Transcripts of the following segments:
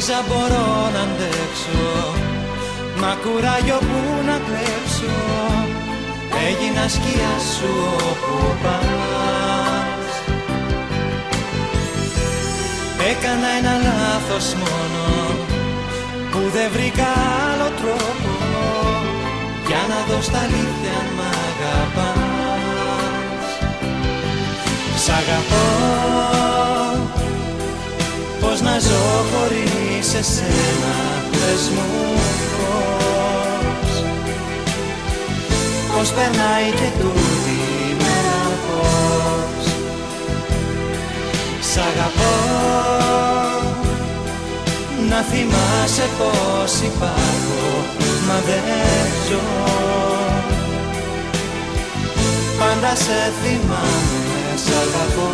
Νόμιζα μπορώ να αντέξω, μα κουράγιο που να κλέψω. Έγινα σκιά σου όπου πας. Έκανα ένα λάθος μόνο, που δεν βρήκα άλλο τρόπο για να δω στα αλήθεια αν μ' αγαπάς. Σ' αγαπώ, πώς να ζω χωρίς εσένα, πες μου πώς περνάει και τούτη η μέρα πώς. Σ' αγαπώ, να θυμάσαι πως υπάρχω, μα δεν ζω. Πάντα σε θυμάμαι, σ' αγαπώ.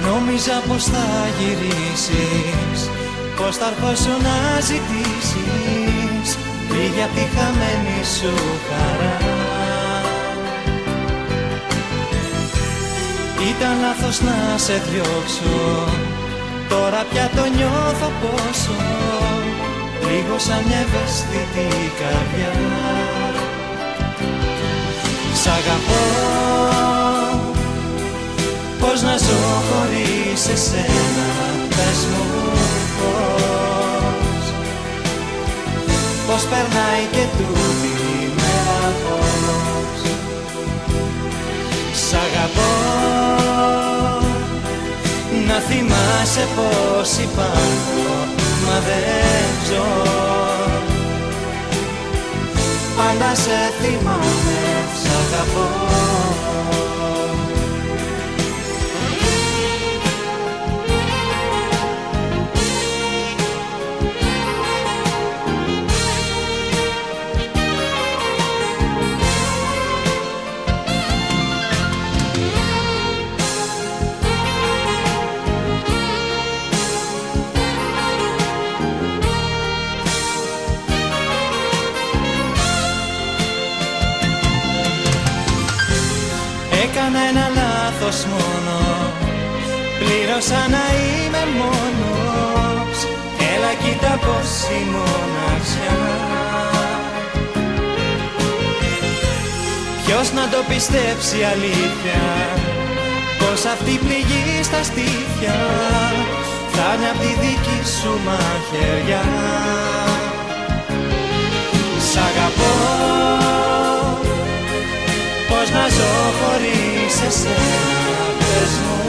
Νόμιζα πως θα γυρίσεις, πως θα έρχεσαι να ζητήσεις, λίγη απ' τη χαμένη σου χαρά. Ήταν λάθος να σε διώξω, τώρα πια το νιώθω πόσο, λίγο σαν μια ευαίσθητη καρδιά. Σ' αγαπώ, πώς να ζω χωρίς εσένα, πες μου πώς περνάει και τούτη η μέρα πώς. Σ' αγαπώ, να θυμάσαι πως υπάρχω, μα δεν ζω. Πάντα σε θυμάμαι, σ' αγαπώ. Έκανα ένα λάθος μόνο, πλήρωσα να είμαι μόνος. Έλα κοίτα πως η μοναξιά, ποιος να το πιστέψει αλήθεια, πως αυτή η πληγή στα στήθια θα είναι απ' τη δική σου μαχαιριά. Σ' αγαπώ, πώς να ζω χωρίς εσένα, πες μου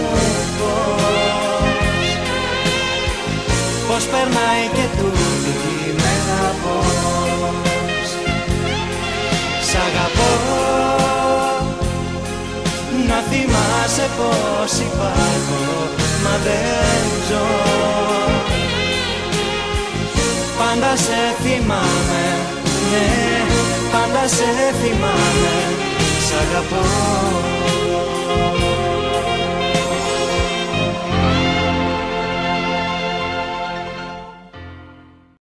πώς περνάει και τούτη η μέρα πώς. Σ' αγαπώ, να θυμάσαι πως υπάρχω, μα δεν ζω. Πάντα σε θυμάμαι, ναι, πάντα σε θυμάμαι, σ' αγαπώ.